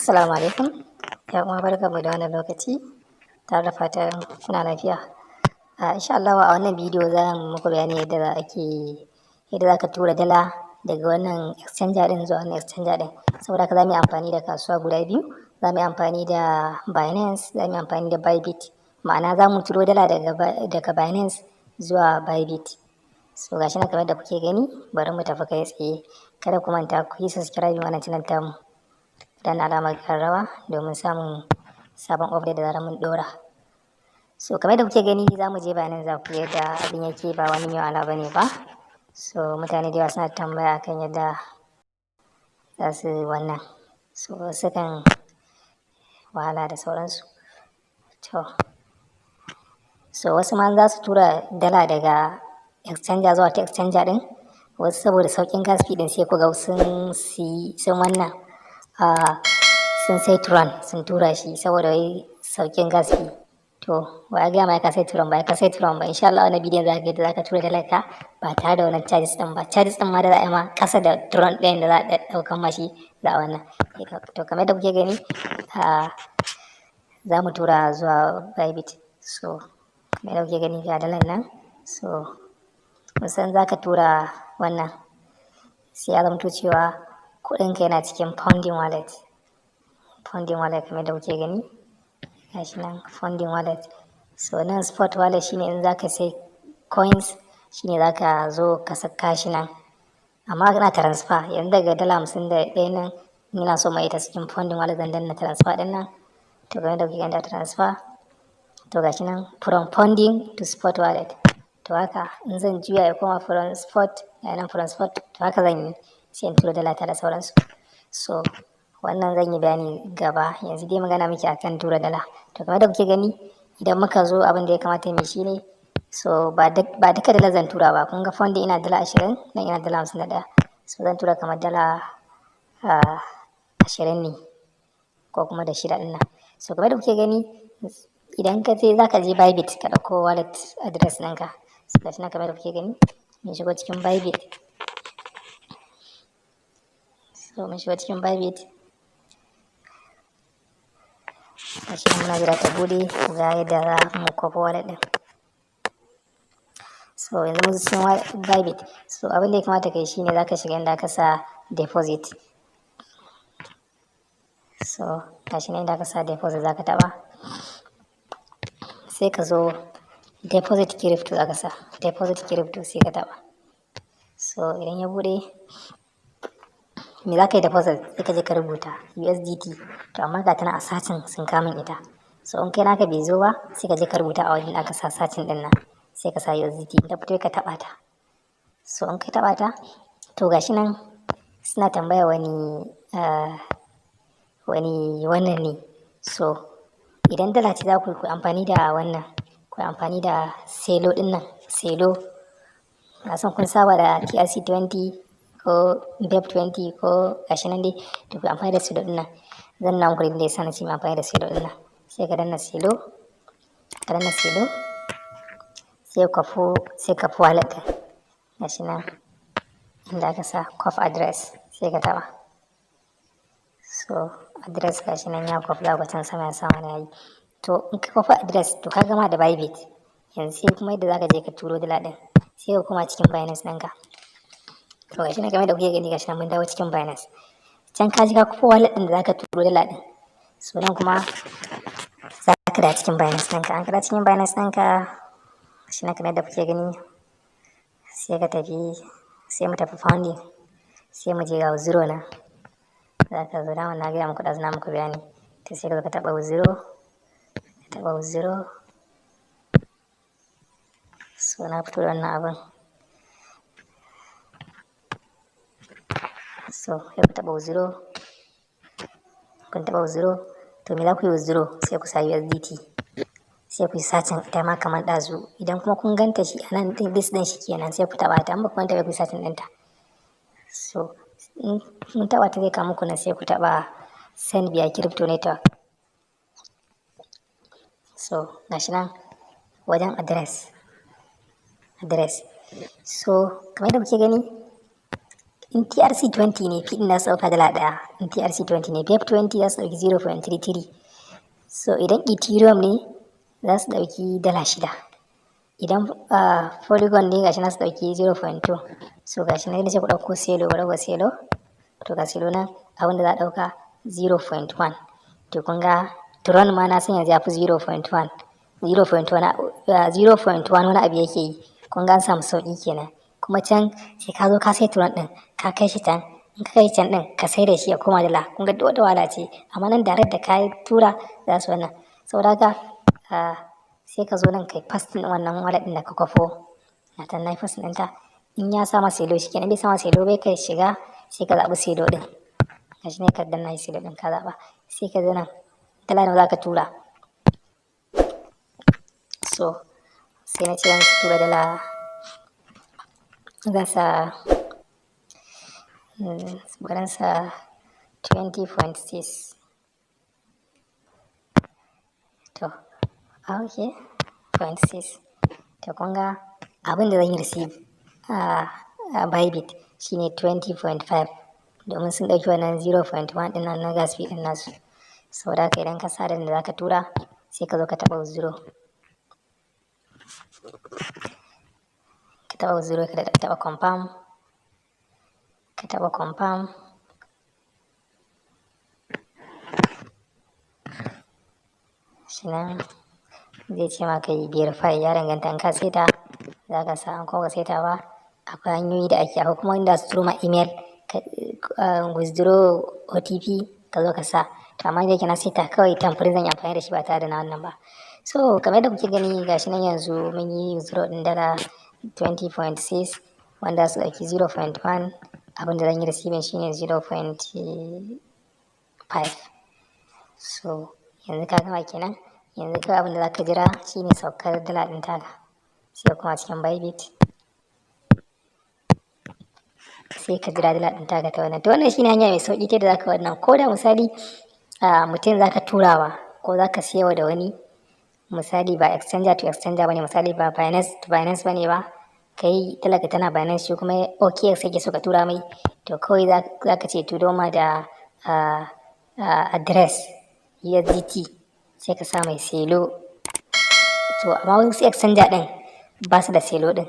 Assalamu alaikum. Ya kuma barkamu da wannan lokaci. Tare da fatan kuna lafiya. Insha Allah a wannan bidiyo za mu muku bayani yadda za ka tura dala daga wannan exchanger din zuwa wannan exchanger din. Saboda haka za mu yi amfani da kasuwa guda biyu. Za mu yi amfani da Binance, za mu yi amfani da BYBIT. Ma'ana za mu turo dala daga Binance zuwa BYBIT. So gashi na kamar da kuke gani, bari mu tafi kai tsaye. Kada ku manta ku yi subscribe wannan channel tamu. Dan alamar karrawa domin samun sabon update da zarar mun dora. So kamar da kuke gani za mu je bayanan za ku yadda abin yake, ba wani mai wahala bane ba. So mutane da yawa suna tambaya kan yadda za su wannan. So sukan wahala da sauransu. So wasu ma za su tura dala daga exchanger zuwa ta exchanger din. Wasu saboda sauƙin gas fee din sai ku ga sun wannan. Sun sai Tron sun tura shi saboda wai sauƙin gas fee. To wa ya gaya ma ka sai Tron ba, ka sai Tron ba. Insha Allah wannan bidiyon za ka tura dalar ka ba tare da wannan charges din ba. Charges din ma da za a yi ma kasa da Tron ɗin da za a ɗaukan mashi za a wannan. To kamar da kuke gani za mu tura zuwa BYBIT. So kamar da kuke gani ga dalar nan. So musan za ka tura wannan sai ya zamto cewa kuɗinka yana cikin funding wallet. Funding wallet kamar da kuke gani gashi nan funding wallet. So nan spot wallet shine in zaka sai coins, shine zaka zo ka saka shi nan. Amma kana transfer yanzu daga dala 51 nan ina so mai ita cikin funding wallet zan danna transfer din nan. To kamar da kuke gani da transfer, to gashi nan from funding to spot wallet. To haka in zan juya ya koma from spot to haka zan yi sai in tura dala ta da sauransu. So wannan zan yi bayani gaba, yanzu dai magana muke akan tura dala. To kamar da kuke gani idan muka zo abin da ya kamata mu shi ne, so ba duka dala zan tura ba. Kun ga funding ina dala 20 nan ina dala 51. So zan tura kamar dala 20 ne ko kuma da shida din nan. So kamar da kuke gani idan ka je zaka je BYBIT ka dauko wallet address ɗinka. So gashi nan kamar da kuke gani mun shigo cikin BYBIT. So mun shigo cikin BYBIT. Gashi nan muna jira ta bude ga yadda za mu kwafa wallet din. So yanzu mun cikin BYBIT. So abin da ya kamata kai shine zaka shiga inda aka sa deposit. So gashi nan inda aka sa deposit zaka taba. Sai ka zo deposit crypto zaka sa. Deposit crypto sai ka taba. So idan ya bude me za ka yi deposit sai ka je ka rubuta USDT. To amma ga tana a sacin sun kamun ita. So in kai naka bai zo ba sai ka je ka rubuta a wajen da aka sa sacin din nan. Sai ka sa USDT da fito ka taba ta. So in ka taba ta to gashi nan suna tambaya wani wannan ne. So idan dala ce za ku amfani da wannan, ku amfani da selo din nan. Selo na san kun saba da TRC20 ko BEP20 ko gashi nan dai, to ku amfani da selo din nan. Zan nan gurin da ya sana ce mai amfani da selo din nan. Sai ka danna selo, sai ka fi wallet din. Gashi nan inda aka sa cof address sai ka taba. So address gashi nan ya cof za ku can sama na yi. To in ka cof address to ka gama da BYBIT. Yanzu sai kuma yadda zaka je ka turo dala din. Sai ka koma cikin Binance ɗinka. To gashi nan kamar da kuke gani gashi nan mun dawo cikin Binance. Can ka ji ka kofa wallet din da zaka turo dala din. So nan kuma za ka da cikin Binance ɗinka. An kada cikin Binance ɗinka gashi nan kamar da kuke gani. Sai ka tafi, sai mu tafi funding. Sai mu je ga zero nan. Za ka zo dama na gaya muku da na muku bayani. To sai ka zo ka taɓa zero. So na fito da wannan abin. So sai ku taɓa zero. Kun taɓa zero. To me za ku yi with zero? Sai ku sa USDT. Sai ku yi sacin ita ma kamar ɗazu. Idan kuma kun ganta shi a nan ɗin list ɗin shi kenan sai ku taɓa ta. Amma kuma ta ku yi sacin ɗinta. So in kun taɓa ta zai kawo muku nan sai ku taɓa send via crypto network. So gashi nan wajen address. So kamar da kuke gani in TRC20 ne fi na su ɗauka dala ɗaya, in TRC20 ne BEP20 za su ɗauki 0.33. So idan Ethereum ne za su ɗauki dala 6. Idan Polygon ne gashi na su ɗauki 0.2. So gashi na yadda sai ku ɗauko selo, bari selo. To ga selo nan abinda za a ɗauka 0.1. To kun ga Tron ma na san yanzu ya fi 0.1. 0.1 wani abu yake yi. Kun ga an samu sauƙi kenan. Kuma can sai ka zo ka sai Tron ɗin ka kai shi can. In ka kai can ɗin ka sai da shi ya koma dala. Kun ga wata wahala ce. Amma nan direct da ka tura za su wannan. Saboda haka sai ka zo nan kai pastin wannan wallet ɗin da ka kwafo. Na tan na yi pastin ɗinta. In ya sama selo shi kenan, bai sama selo bai kai shiga sai ka zaɓi selo ɗin. Gashi ne ka danna yi selo ɗin ka zaɓa. Sai ka zo nan dala nawa za ka tura. So sai na ce zan tura dala, zan sa 20.6. To okay 0.6. to kun ga abin da zan yi receive a BYBIT shine 20.5 domin sun ɗauki wannan 0.1 ɗin nan na gas fee ɗin nasu. Saboda haka idan ka sa da za ka tura sai ka zo ka taɓa 0. Ka taɓa 0 ka taɓa confirm. Ka taɓa confirm. Shi nan zai ce maka yi verify, ya danganta in ka seta za ka sa, an kuma ka seta ba akwai hanyoyi da ake, akwai kuma inda su turo ma email withdraw OTP ka zo ka sa. To amma yake na seta kawai tamfari zan yi amfani da shi ba tare da na wannan ba. So kamar yadda kuke gani gashi nan yanzu mun yi withdraw ɗin dala 20.6 wanda su ɗauki 0.1. Abinda zan yi receiving shine 0.5. So yanzu ka gama kenan. Yanzu kawai abinda za ka jira shine saukar dala ɗin taka. Sai kuma cikin BYBIT sai ka jira dala ɗin taka ta wannan. To wannan shine hanya mai sauƙi ta da za ka wannan. Ko da misali mutum za ka turawa ko za ka siyawa da wani, misali ba exchanger to exchanger bane, misali ba Binance to Binance bane ba, kai talaka tana Binance shi kuma OKX yake so ka tura mai, to kawai za ka ce turo ma da address USDT sai ka sa mai selo. To amma wasu exchanger ɗin ba su da selo ɗin,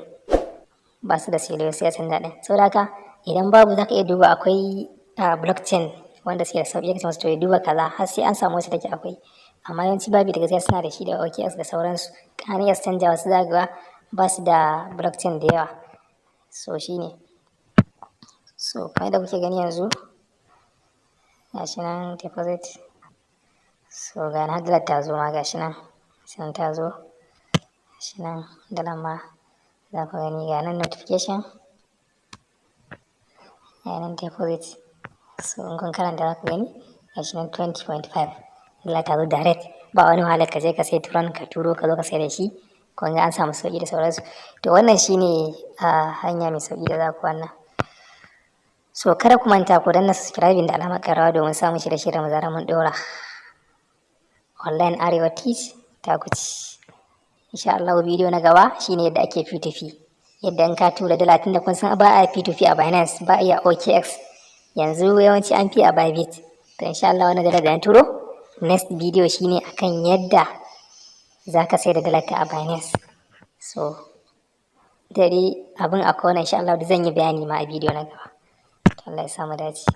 ba su da selo sai exchanger ɗin. Saboda haka idan babu za ka iya duba akwai blockchain wanda suke da sauƙi ka ce masu to ya duba kaza har sai an samu wacce take akwai. Amma yawanci BYBIT da gaskiya suna da shi da OKX da sauransu. Ƙananan exchanger wasu za ga ba su da blockchain da yawa. So shine. So kamar yadda kuke gani yanzu gashi nan deposit. So ga na dalar ta zo ma gashi nan. Sai ta zo. Gashi nan dalar ma za ku gani ga nan notification. Ga nan deposit. So in kun karanta za ku gani gashi nan 20.5. Dala ta zo direct. Ba wani wahala ka je ka sai Tron ka turo ka zo ka sai da shi. Kun ga an samu sauƙi da sauransu. To wannan shine hanya mai sauƙi da za ku wannan. So kada ku manta ku danna subscribing da alamar ƙararrawa domin samun shirye-shiryen mu zaran mun ɗora. Online Arewa Teach ta kuci. Insha Allah bidiyo na gaba shine yadda ake P2P. Yadda in ka tura dala, tunda kun san ba a P2P a Binance, ba a iya OKX. Yanzu yawanci an fi a BYBIT. To insha Allah wannan dala da na turo next video shine akan yadda za ka sai da dalarka a Binance. So dare abin akwai wannan insha Allah zan yi bayani ma a bidiyo na gaba. Allah ya samu dace.